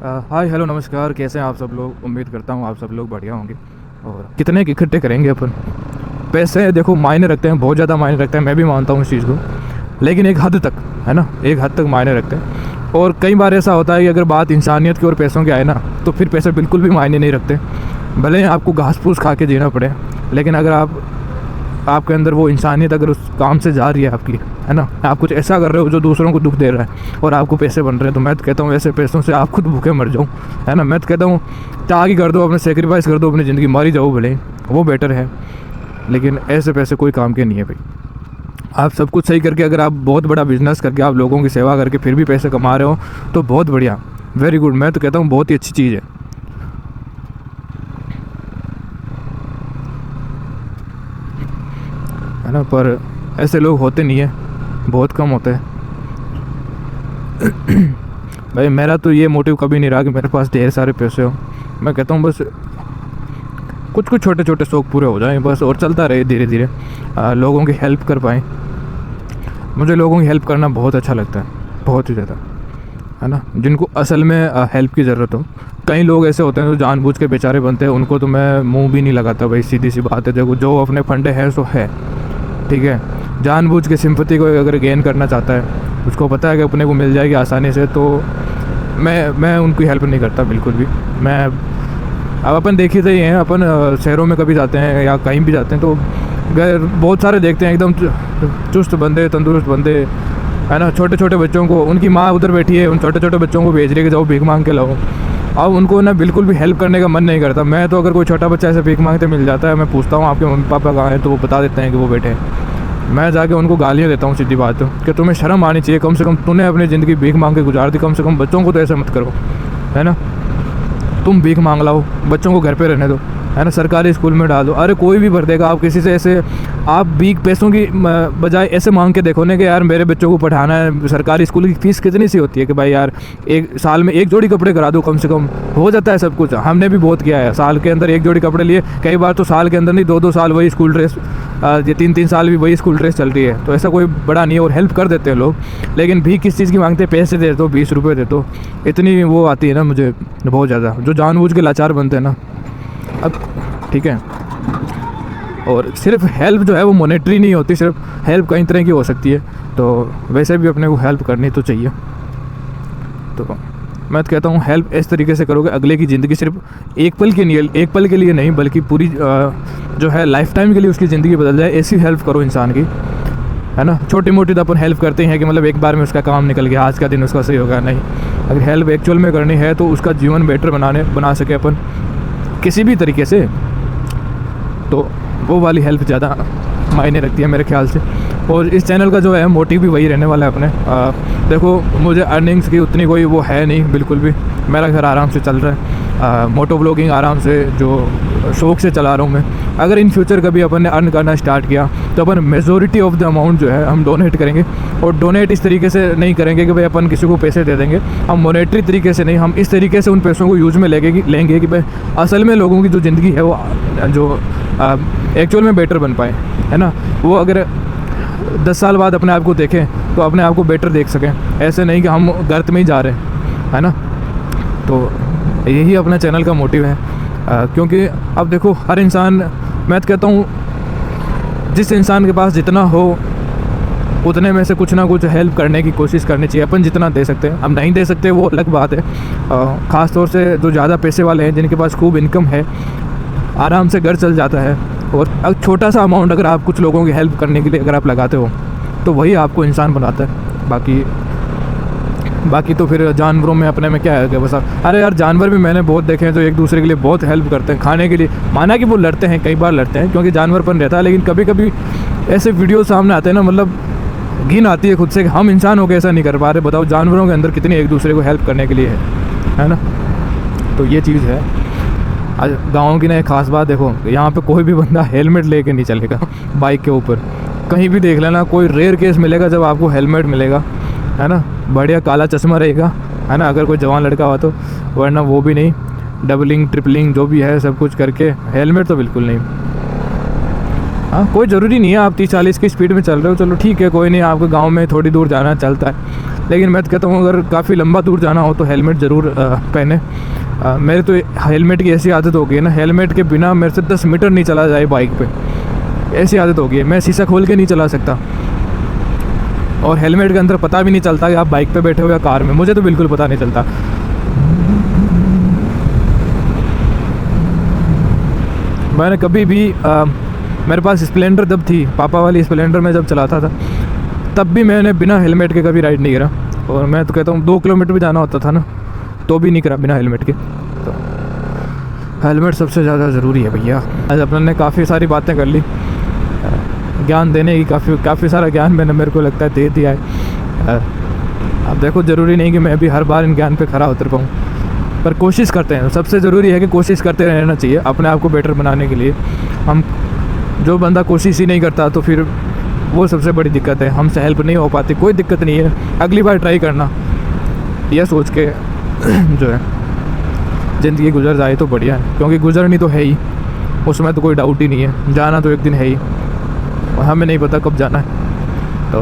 Hi hello नमस्कार, कैसे हैं आप सब लोग। उम्मीद करता हूँ आप सब लोग बढ़िया होंगे। और कितने इकट्ठे करेंगे अपन। पैसे देखो मायने रखते हैं, बहुत ज़्यादा मायने रखते हैं, मैं भी मानता हूँ इस चीज़ को, लेकिन एक हद तक, है ना, एक हद तक मायने रखते हैं। और कई बार ऐसा होता है कि अगर बात इंसानियत की और पैसों की आए ना, तो फिर पैसे बिल्कुल भी मायने नहीं रखते। भले ही आपको घास फूस खा के जीना पड़े, लेकिन अगर आपके अंदर वो इंसानियत अगर उस काम से जा रही है आपकी, है ना, आप कुछ ऐसा कर रहे हो जो दूसरों को दुख दे रहा है और आपको पैसे बन रहे हैं, तो मैं तो कहता हूँ ऐसे पैसों से आप खुद भूखे मर जाओ, है ना। मैं तो कहता हूँ त्याग ही कर दो, अपने सेक्रीफाइस कर दो, अपनी ज़िंदगी मारी जाओ भले, वो बेटर है। लेकिन ऐसे पैसे कोई काम के नहीं है भाई। आप सब कुछ सही करके, अगर आप बहुत बड़ा बिजनेस करके, आप लोगों की सेवा करके फिर भी पैसे कमा रहे हो, तो बहुत बढ़िया, वेरी गुड। मैं तो कहता हूँ बहुत ही अच्छी चीज़ है ना। पर ऐसे लोग होते नहीं है, बहुत कम होते हैं। भाई मेरा तो ये मोटिव कभी नहीं रहा कि मेरे पास ढेर सारे पैसे हो। मैं कहता हूँ बस कुछ कुछ छोटे छोटे शौक़ पूरे हो जाएं बस, और चलता रहे धीरे धीरे, लोगों की हेल्प कर पाएँ। मुझे लोगों की हेल्प करना बहुत अच्छा लगता है, बहुत ही ज़्यादा, है ना, जिनको असल में हेल्प की ज़रूरत हो। कई लोग ऐसे होते हैं जो जानबूझ के बेचारे बनते हैं, उनको तो मैं मुंह भी नहीं लगाता भाई, सीधी सी बात है। देखो जो अपने फंडे हैं सो है, ठीक है। जानबूझ के सिंपैथी को अगर गेन करना चाहता है, उसको पता है कि अपने को मिल जाएगी आसानी से, तो मैं उनकी हेल्प नहीं करता बिल्कुल भी। मैं अब अपन देखी तो ही हैं, अपन शहरों में कभी जाते हैं या कहीं भी जाते हैं तो बहुत सारे देखते हैं एकदम चुस्त बंदे, तंदुरुस्त बंदे, है ना। छोटे छोटे बच्चों को, उनकी माँ उधर बैठी है, उन छोटे छोटे बच्चों को भेज रही है कि जाओ भीख मांग के लाओ। अब उनको ना बिल्कुल भी हेल्प करने का मन नहीं करता। मैं तो अगर कोई छोटा बच्चा ऐसे भीख मांगते मिल जाता है, मैं पूछता हूँ आपके मम्मी पापा कहाँ हैं, तो वो बता देते हैं कि वो बैठे हैं। मैं जाके उनको गालियाँ देता हूँ, सीधी बात कि तुम्हें शर्म आनी चाहिए, कम से कम तूने अपनी ज़िंदगी भीख मांग के गुजार दी, कम से कम बच्चों को तो ऐसे मत करो, है ना। तुम भीख मांग लाओ, बच्चों को घर पे रहने दो, है ना, सरकारी स्कूल में डाल दो। अरे कोई भी भर देगा। आप किसी से ऐसे आप भीख पैसों की बजाय ऐसे मांग के देखो ना कि यार मेरे बच्चों को पढ़ाना है, सरकारी स्कूल की फ़ीस कितनी सी होती है कि भाई यार एक साल में एक जोड़ी कपड़े करा दो, कम से कम हो जाता है सब कुछ। हमने भी बहुत किया है, साल के अंदर एक जोड़ी कपड़े लिए, कई बार तो साल के अंदर नहीं, 2-2 साल वही स्कूल ड्रेस, ये 3-3 साल भी वही स्कूल ड्रेस चल रही है। तो ऐसा कोई बड़ा नहीं है, और हेल्प कर देते हैं लोग। लेकिन भीख किस चीज़ की मांगते हैं, पैसे दे दो, 20 रुपये दे दो, इतनी वो आती है ना मुझे बहुत ज़्यादा, जो जानबूझ के लाचार बनते हैं ना। अब ठीक है, और सिर्फ हेल्प जो है वो मॉनेटरी नहीं होती, सिर्फ हेल्प कई तरह की हो सकती है। तो वैसे भी अपने को हेल्प करनी तो चाहिए। तो मैं तो कहता हूँ हेल्प इस तरीके से करोगे, अगले की ज़िंदगी सिर्फ एक पल के लिए नहीं, बल्कि पूरी जो है लाइफ टाइम के लिए उसकी ज़िंदगी बदल जाए। ऐसी हेल्प करो इंसान की, है ना। छोटी मोटी तो अपन हेल्प करते हैं कि मतलब एक बार में उसका काम निकल गया, आज का दिन उसका सही होगा, नहीं। अगर हेल्प एक्चुअल में करनी है तो उसका जीवन बेटर बना सके अपन किसी भी तरीके से, तो वो वाली हेल्प ज़्यादा मायने रखती है मेरे ख्याल से। और इस चैनल का जो है मोटिव भी वही रहने वाला है अपने। देखो मुझे अर्निंग्स की उतनी कोई वो है नहीं बिल्कुल भी, मेरा घर आराम से चल रहा है। मोटो व्लॉगिंग आराम से जो शौक़ से चला रहा हूँ मैं। अगर इन फ्यूचर कभी अपन ने अर्न करना स्टार्ट किया तो अपन मेजॉरिटी ऑफ द अमाउंट जो है हम डोनेट करेंगे। और डोनेट इस तरीके से नहीं करेंगे कि भाई अपन किसी को पैसे दे देंगे, हम मॉनेटरी तरीके से नहीं, हम इस तरीके से उन पैसों को यूज़ में लेंगे कि भाई असल में लोगों की जो ज़िंदगी है वो जो एक्चुअल में बेटर बन पाए, है ना। वो अगर 10 साल बाद अपने आप को देखें तो अपने आप को बेटर देख सकें, ऐसे नहीं कि हम गर्त में ही जा रहे हैं, है ना। तो यही अपना चैनल का मोटिव है। क्योंकि अब देखो हर इंसान, मैं तो कहता हूँ जिस इंसान के पास जितना हो उतने में से कुछ ना कुछ हेल्प करने की कोशिश करनी चाहिए। अपन जितना दे सकते हैं, हम नहीं दे सकते वो अलग बात है। ख़ास तौर से जो ज़्यादा पैसे वाले हैं, जिनके पास खूब इनकम है, आराम से घर चल जाता है। और अब छोटा सा अमाउंट अगर आप कुछ लोगों की हेल्प करने के लिए अगर आप लगाते हो तो वही आपको इंसान बनाता है। बाकी तो फिर जानवरों में अपने में क्या है कि बस अरे यार जानवर भी मैंने बहुत देखे हैं जो एक दूसरे के लिए बहुत हेल्प करते हैं खाने के लिए। माना कि वो लड़ते हैं, कई बार लड़ते हैं क्योंकि जानवरपन रहता है, लेकिन कभी कभी ऐसे वीडियो सामने आते हैं ना, मतलब घिन आती है खुद से कि हम इंसान हो के ऐसा नहीं कर पा रहे। बताओ जानवरों के अंदर कितनी एक दूसरे को हेल्प करने के लिए है ना। तो ये चीज़ है। गाँव की ना एक ख़ास बात देखो, यहाँ पे कोई भी बंदा हेलमेट लेके नहीं चलेगा बाइक के ऊपर। कहीं भी देख लेना, कोई रेयर केस मिलेगा जब आपको हेलमेट मिलेगा, है ना। बढ़िया काला चश्मा रहेगा, है ना, अगर कोई जवान लड़का हुआ तो, वरना वो भी नहीं। डबलिंग ट्रिपलिंग जो भी है सब कुछ करके, हेलमेट तो बिल्कुल नहीं। हाँ, कोई ज़रूरी नहीं है आप 30-40 की स्पीड में चल रहे हो, चलो ठीक है, कोई नहीं, आपको गांव में थोड़ी दूर जाना चलता है। लेकिन मैं तो कहता हूँ अगर काफ़ी लंबा दूर जाना हो तो हेलमेट ज़रूर पहने। मेरे तो हेलमेट की ऐसी आदत हो गई है ना, हेलमेट के बिना मेरे से 10 मीटर नहीं चला जाए बाइक पे, ऐसी आदत हो गई है। मैं शीशा खोल के नहीं चला सकता, और हेलमेट के अंदर पता भी नहीं चलता कि आप बाइक पे बैठे हो या कार में, मुझे तो बिल्कुल पता नहीं चलता। मैंने कभी भी मेरे पास स्प्लेंडर जब थी, पापा वाली स्प्लेंडर में जब चलाता था, तब भी मैंने बिना हेलमेट के कभी राइड नहीं करा। और मैं तो कहता हूँ 2 किलोमीटर भी जाना होता था ना, तो भी नहीं करा बिना हेलमेट के। तो हेलमेट सबसे ज़्यादा ज़रूरी है भैया। आज अपन ने काफ़ी सारी बातें कर ली, ज्ञान देने की काफ़ी सारा ज्ञान मैंने, मेरे को लगता है, दे दिया है। अब देखो, ज़रूरी नहीं कि मैं भी हर बार इन ज्ञान पे खरा उतर पाऊँ, पर कोशिश करते हैं। सबसे ज़रूरी है कि कोशिश करते रहना चाहिए अपने आप को बेटर बनाने के लिए। हम जो बंदा कोशिश ही नहीं करता तो फिर वो सबसे बड़ी दिक्कत है, हमसे हेल्प नहीं हो पाती। कोई दिक्कत नहीं है, अगली बार ट्राई करना, यह सोच के जो है ज़िंदगी गुजर जाए तो बढ़िया है, क्योंकि गुजरनी तो है ही, उसमें तो कोई डाउट ही नहीं है। जाना तो एक दिन है ही, और हमें नहीं पता कब जाना है। तो